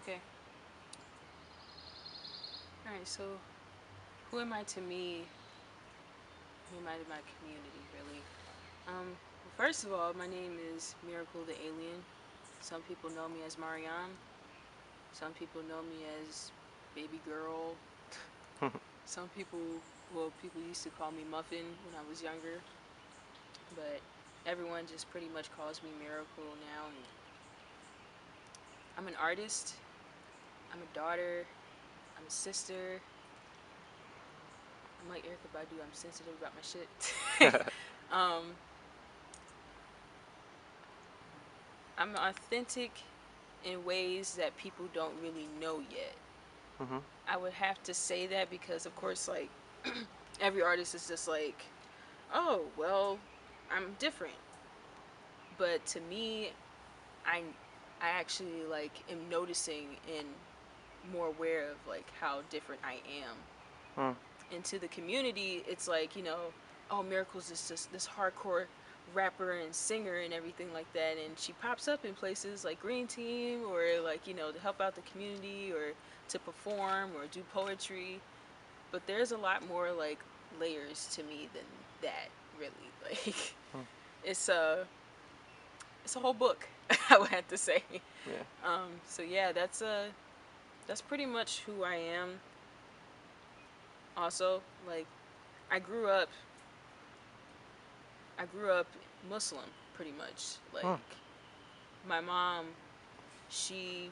Okay. All right. So, who am I to me? Who am I to my community? Really. First of all, my name is Miracle the Alien. Some people know me as Mariam. Some people know me as Baby Girl. Some people, well, people used to call me Muffin when I was younger, but everyone just pretty much calls me Miracle now. And I'm an artist. I'm a daughter. I'm a sister. I'm like Erica Badu. I'm sensitive about my shit. um, I'm authentic in ways that people don't really know yet. Mm-hmm. I would have to say that because, of course, like every artist is just like, oh, well, I'm different. But to me, I, I actually like am noticing and more aware of like how different I am. Mm. And to the community, it's like, oh, Miracles is just this hardcore rapper and singer and everything like that. And she pops up in places like Green Team or like, to help out the community or to perform or do poetry. But there's a lot more like layers to me than that, really. Like, Mm. it's a, it's a whole book, I would have to say. Yeah. So yeah, that's pretty much who I am. Also, like, I grew up I grew up Muslim, pretty much. Like, Mm. my mom, she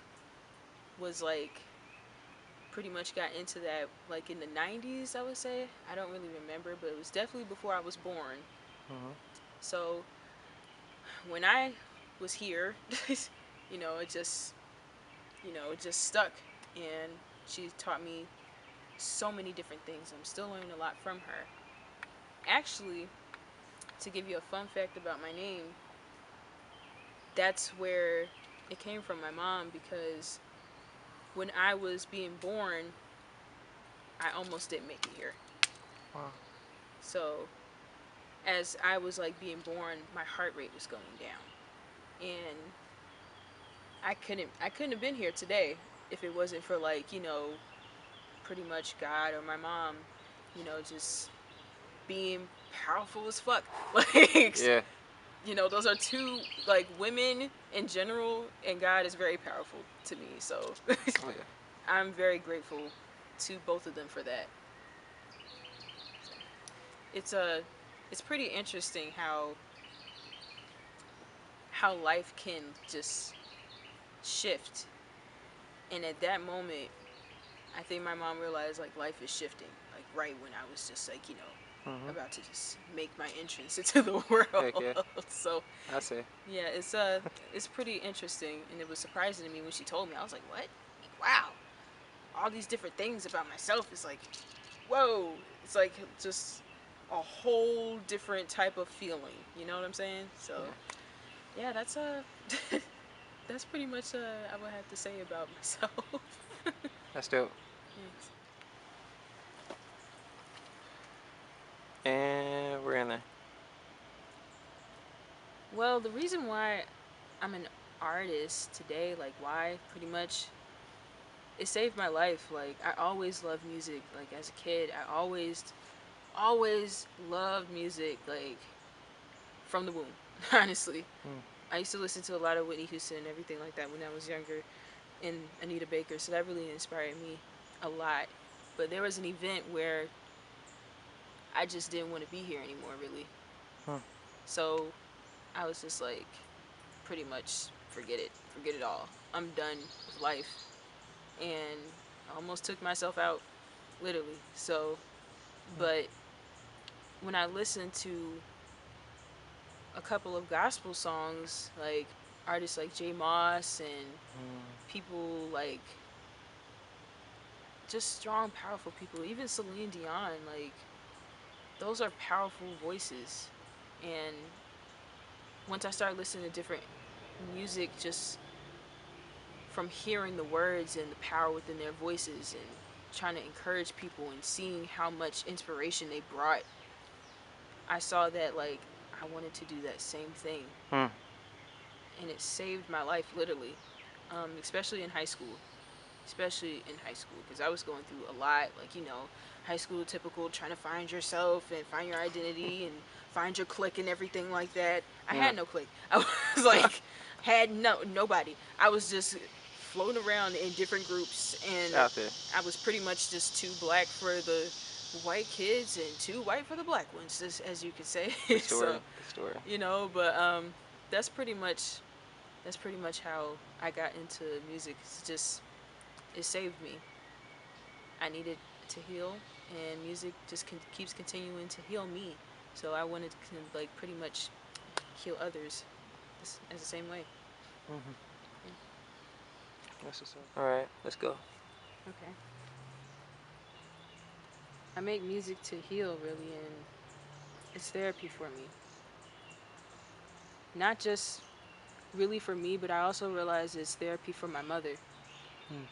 was like, pretty much got into that, like, in the 90s, I would say. I don't really remember, but it was definitely before I was born. Mm-hmm. So, when I was here, it just, it just stuck. And she taught me so many different things. I'm still learning a lot from her. Actually, to give you a fun fact about my name, that's where it came from my mom because when I was being born, I almost didn't make it here. Wow. So as I was like being born, my heart rate was going down, and I couldn't have been here today if it wasn't for like pretty much God or my mom, just being powerful as fuck. Like, Yeah. those are two, like, women in general, and God is very powerful to me. So Oh yeah. I'm very grateful to both of them for that. It's a it's pretty interesting how life can just shift. And at that moment, I think my mom realized like life is shifting. Like right when I was just like, Mm-hmm. about to just make my entrance into the Heck yeah. world. So I say. yeah, it's pretty interesting, and it was surprising to me when she told me. I was like, what? Wow, all these different things about myself. Is like, whoa. It's like just a whole different type of feeling. You know what I'm saying? So Yeah. yeah, that's that's pretty much I would have to say about myself. That's dope. Thanks. And we're in there. Well, the reason why I'm an artist today, like why, pretty much, it saved my life. Like I always loved music. Like as a kid, I always loved music. Like from the womb, honestly. Mm. I used to listen to a lot of Whitney Houston and everything like that when I was younger, and Anita Baker. So that really inspired me a lot. But there was an event where I just didn't want to be here anymore, really. Mm. So I was just like, pretty much, forget it all. I'm done with life, and I almost took myself out, literally. So, Mm. but when I listened to a couple of gospel songs, like artists like J Moss and Mm. people like just strong, powerful people, even Celine Dion, like those are powerful voices. And once I started listening to different music, just from hearing the words and the power within their voices and trying to encourage people and seeing how much inspiration they brought, I saw that like I wanted to do that same thing, Mm. and it saved my life literally, especially in high school. especially in high school, because I was going through a lot, like, high school typical, trying to find yourself and find your identity and find your clique and everything like that. I had no clique. I was like, had nobody. I was just floating around in different groups, and Out there. I was pretty much just too black for the white kids and too white for the black ones, just as you could say. The story. So, The story. but that's pretty much how I got into music. It saved me. I needed to heal, and music just keeps continuing to heal me. So I wanted to like pretty much heal others as the same way. Mm-hmm. That's what's up. All right, let's go. Okay. I make music to heal, really, and it's therapy for me. Not just really for me, but I also realize it's therapy for my mother. Mm.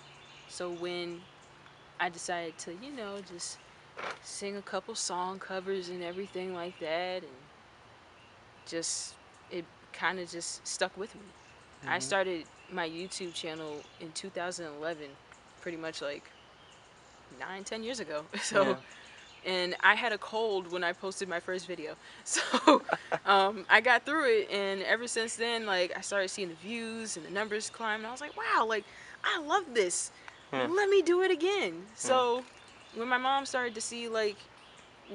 So when I decided to, just sing a couple song covers and everything like that, and just it kind of just stuck with me. I Mm-hmm. started my YouTube channel in 2011, pretty much like 9, 10 years ago. So, Yeah. and I had a cold when I posted my first video. So, I got through it, and ever since then, like, I started seeing the views and the numbers climb, and I was like, wow, like, I love this. Hmm. Let me do it again. Hmm. So, when my mom started to see, like,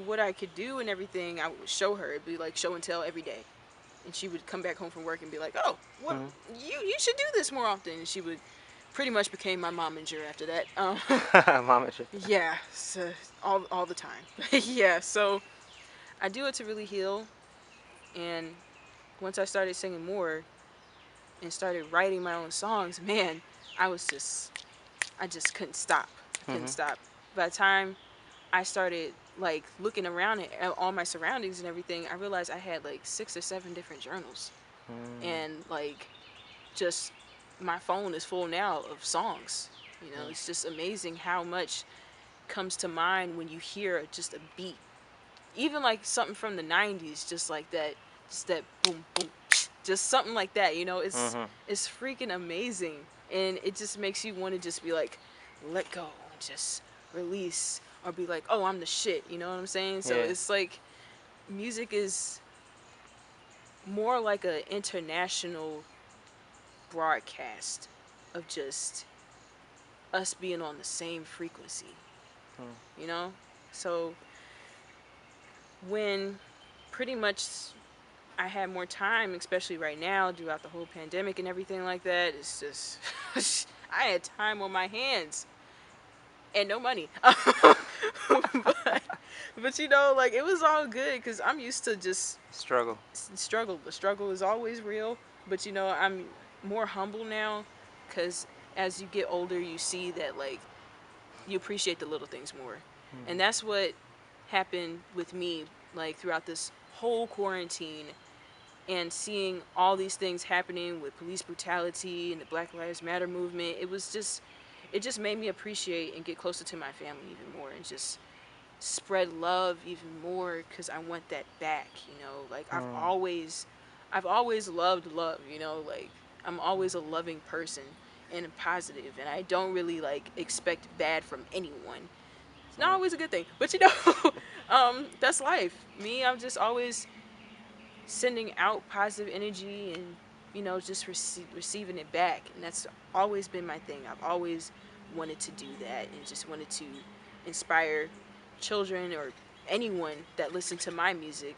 what I could do and everything, I would show her. It'd be like show and tell every day. And she would come back home from work and be like, "Oh, what Hmm. you should do this more often." And she would pretty much became my momager after that. Mama. Yeah, so all the time. Yeah, so I do it to really heal. And once I started singing more and started writing my own songs, man, I just couldn't stop. I couldn't Mm-hmm. stop. By the time I started like looking around at all my surroundings and everything, I realized I had like 6 or 7 different journals, Mm. and like just my phone is full now of songs. Mm. It's just amazing how much comes to mind when you hear just a beat, even like something from the '90s, just that boom boom, just something like that. Mm-hmm. It's freaking amazing, and it just makes you want to just be like, let go, and just release, or be like, oh, I'm the shit. You know what I'm saying? So Yeah. it's like music is more like an international broadcast of just us being on the same frequency. Mm. You know, so when pretty much I had more time, especially right now, throughout the whole pandemic and everything like that. It's just, I had time on my hands and no money. but like, it was all good because I'm used to just Struggle. struggle. The struggle is always real, but I'm more humble now because as you get older, you see that, like, you appreciate the little things more. And Mm-hmm. that's what happened with me, like, throughout this whole quarantine, and seeing all these things happening with police brutality and the Black Lives Matter movement. It just made me appreciate and get closer to my family even more, and just spread love even more, because I want that back. Like, Mm. I've always loved love. Like, I'm always a loving person and positive, and I don't really like expect bad from anyone. It's not Mm. always a good thing, but that's life. Me, I'm just always sending out positive energy, and just receiving it back, and that's always been my thing. I've always wanted to do that, and just wanted to inspire children or anyone that listen to my music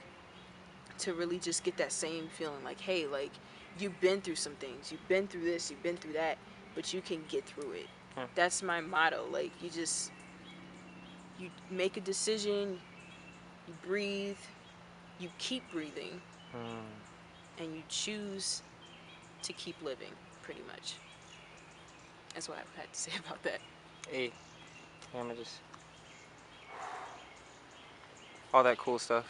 to really just get that same feeling, like, hey, like, you've been through some things, you've been through this, you've been through that, but you can get through it. Mm. That's my motto. Like, you make a decision, you breathe, you keep breathing, Mm. and you choose to keep living, pretty much. That's what I had to say about that. Hey, I'm just all that cool stuff.